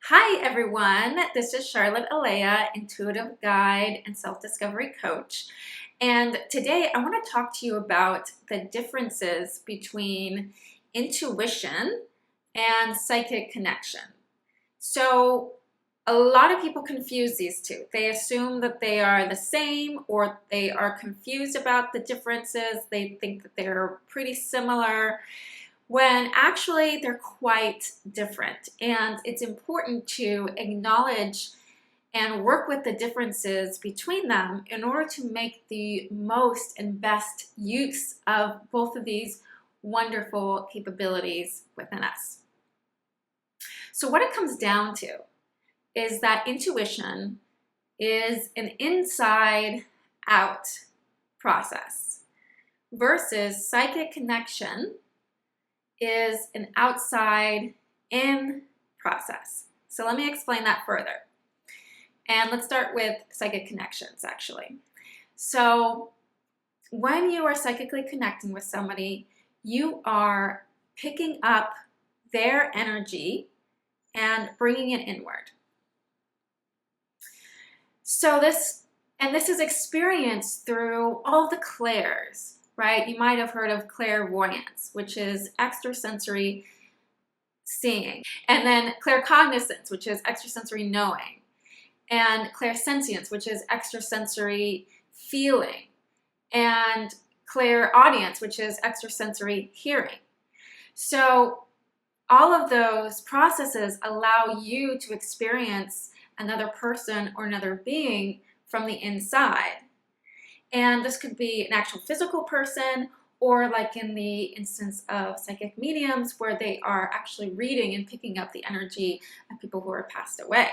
Hi everyone, this is Charlotte Alea, intuitive guide and self-discovery coach. And today I want to talk to you about the differences between intuition and psychic connection. So a lot of people confuse these two. They assume that they are the same, or they are confused about the differences. They think that they're pretty similar, when actually they're quite different. And it's important to acknowledge and work with the differences between them in order to make the most and best use of both of these wonderful capabilities within us. So what it comes down to is that intuition is an inside out process versus psychic connection is an outside in process. So let me explain that further. And let's start with psychic connections, actually. So when you are psychically connecting with somebody, you are picking up their energy and bringing it inward. So this is experienced through all the clairs, right? You might have heard of clairvoyance, which is extrasensory seeing, and then claircognizance, which is extrasensory knowing, and clairsentience, which is extrasensory feeling, and clairaudience, which is extrasensory hearing. So all of those processes allow you to experience another person or another being from the inside. And this could be an actual physical person, or like in the instance of psychic mediums, where they are actually reading and picking up the energy of people who are passed away.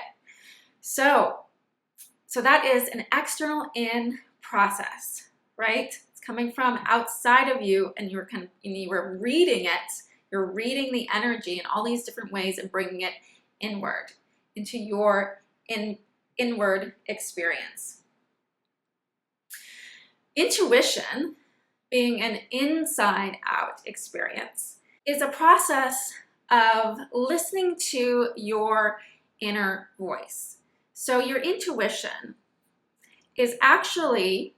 So that is an external in process, right? It's coming from outside of you, and you were reading it. You're reading the energy in all these different ways and bringing it inward into your inward experience. Intuition, being an inside-out experience, is a process of listening to your inner voice. So your intuition is actually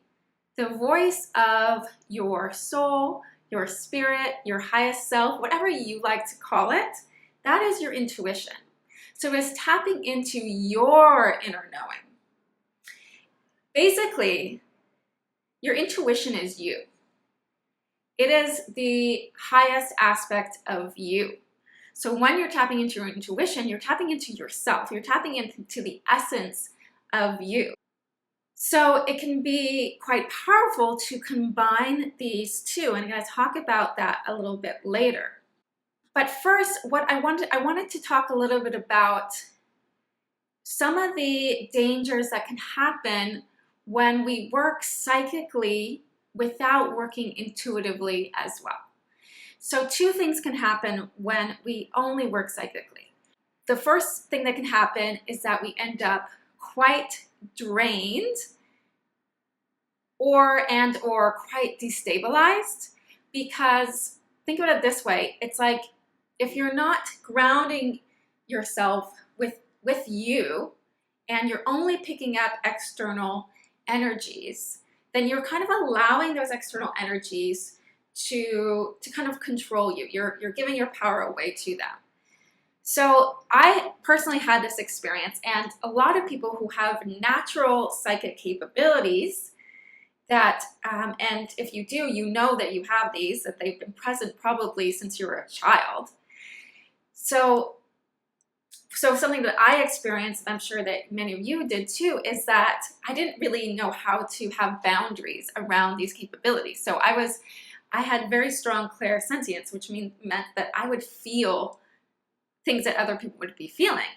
the voice of your soul, your spirit, your highest self, whatever you like to call it. That is your intuition. So it's tapping into your inner knowing. Basically, your intuition is you. It is the highest aspect of you. So when you're tapping into your intuition, you're tapping into yourself. You're tapping into the essence of you. So it can be quite powerful to combine these two, and I'm going to talk about that a little bit later. But first, what I wanted to talk a little bit about some of the dangers that can happen when we work psychically without working intuitively as well. So two things can happen when we only work psychically. The first thing that can happen is that we end up quite drained or quite destabilized, because think about it this way. It's like if you're not grounding yourself with you, and you're only picking up external energies, then you're kind of allowing those external energies to kind of control you. You're giving your power away to them. So I personally had this experience, and a lot of people who have natural psychic capabilities that, and if you do, you know that you have these, that they've been present probably since you were a child. So something that I experienced, and I'm sure that many of you did too, is that I didn't really know how to have boundaries around these capabilities. So I had very strong clairsentience, which meant that I would feel things that other people would be feeling.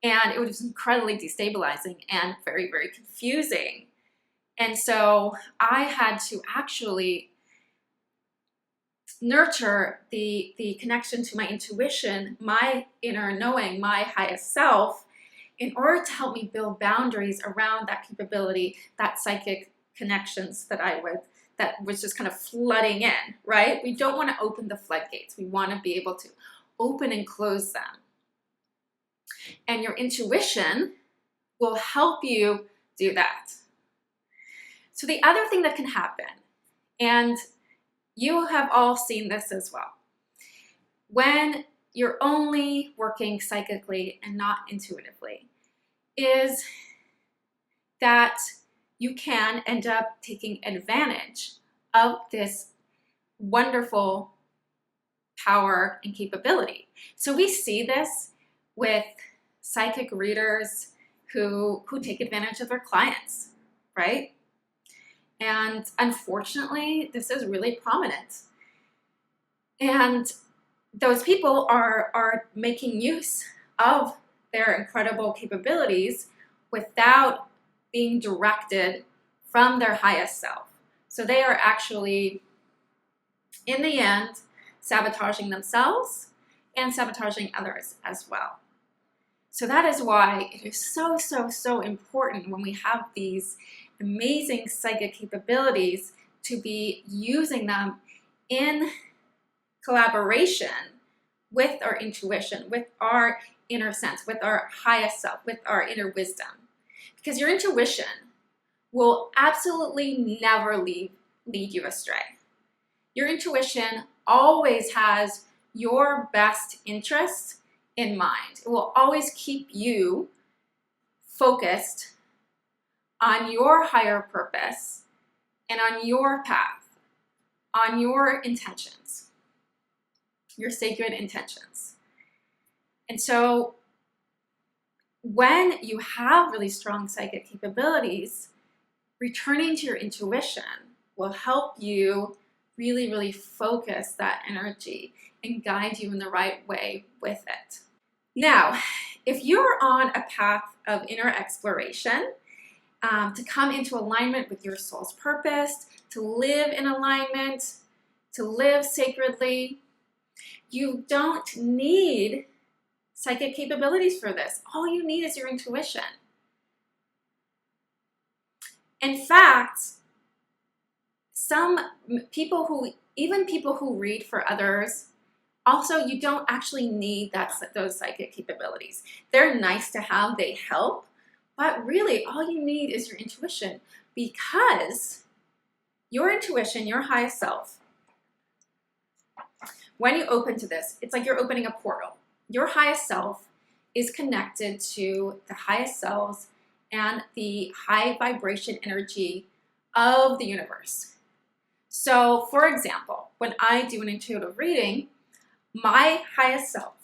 And it was incredibly destabilizing and very, very confusing. And so I had to actually nurture the connection to my intuition, my inner knowing, my highest self, in order to help me build boundaries around that capability, that psychic connections that was just kind of flooding in, right? We don't want to open the floodgates. We want to be able to open and close them. And your intuition will help you do that. So the other thing that can happen, and you have all seen this as well, when you're only working psychically and not intuitively, is that you can end up taking advantage of this wonderful power and capability. So we see this with psychic readers who take advantage of their clients, right? And unfortunately, this is really prominent. And those people are making use of their incredible capabilities without being directed from their highest self. So they are actually, in the end, sabotaging themselves and sabotaging others as well. So that is why it is so, so, so important when we have these amazing psychic capabilities to be using them in collaboration with our intuition, with our inner sense, with our highest self, with our inner wisdom. Because your intuition will absolutely never lead you astray. Your intuition always has your best interests in mind. It will always keep you focused on your higher purpose and on your path, on your intentions, your sacred intentions. And so when you have really strong psychic capabilities, returning to your intuition will help you really, really focus that energy and guide you in the right way with it. Now, if you're on a path of inner exploration, to come into alignment with your soul's purpose, to live in alignment, to live sacredly, you don't need psychic capabilities for this. All you need is your intuition. In fact, even people who read for others, also you don't actually need those psychic capabilities. They're nice to have, they help, but really all you need is your intuition, because your intuition, your highest self, when you open to this, it's like you're opening a portal. Your highest self is connected to the highest selves and the high vibration energy of the universe. So, for example, when I do an intuitive reading, my highest self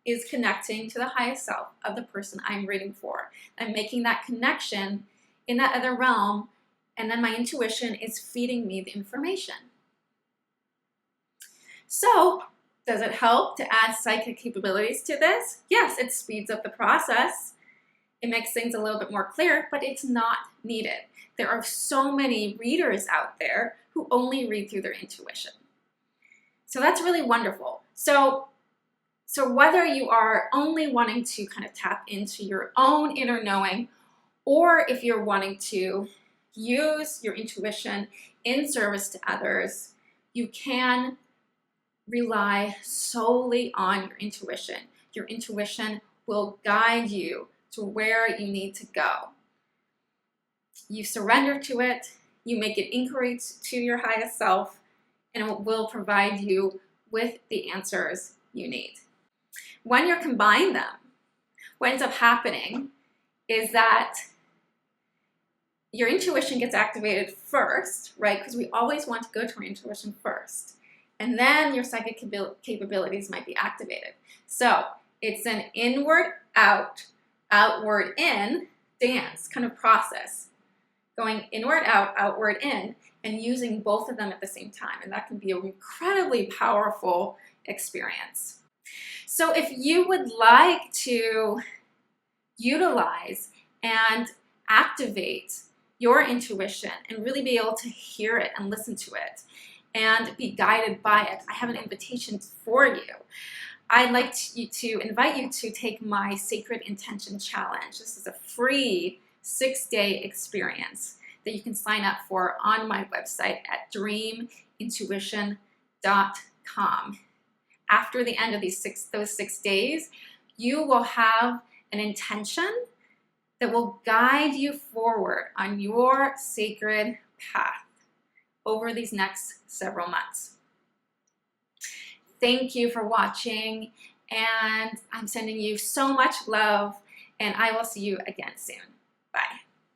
is connecting to the highest self of the person I'm reading for. I'm making that connection in that other realm, and then my intuition is feeding me the information. So, does it help to add psychic capabilities to this? Yes, it speeds up the process. It makes things a little bit more clear, but it's not needed. There are so many readers out there who only read through their intuition. So that's really wonderful. So whether you are only wanting to kind of tap into your own inner knowing, or if you're wanting to use your intuition in service to others, you can rely solely on your intuition. Your intuition will guide you to where you need to go. You surrender to it, you make an inquiry to your highest self, and it will provide you with the answers you need. When you combine them, what ends up happening is that your intuition gets activated first, right? Because we always want to go to our intuition first. And then your psychic capabilities might be activated. So it's an inward out, outward in dance kind of process. Going inward out, outward in, and using both of them at the same time. And that can be an incredibly powerful experience. So if you would like to utilize and activate your intuition and really be able to hear it and listen to it and be guided by it, I have an invitation for you. I'd like to invite you to take my Sacred Intention Challenge. This is a free 6-day experience that you can sign up for on my website at dreamintuition.com. After the end of those 6 days, you will have an intention that will guide you forward on your sacred path over these next several months. Thank you for watching, and I'm sending you so much love, and I will see you again soon.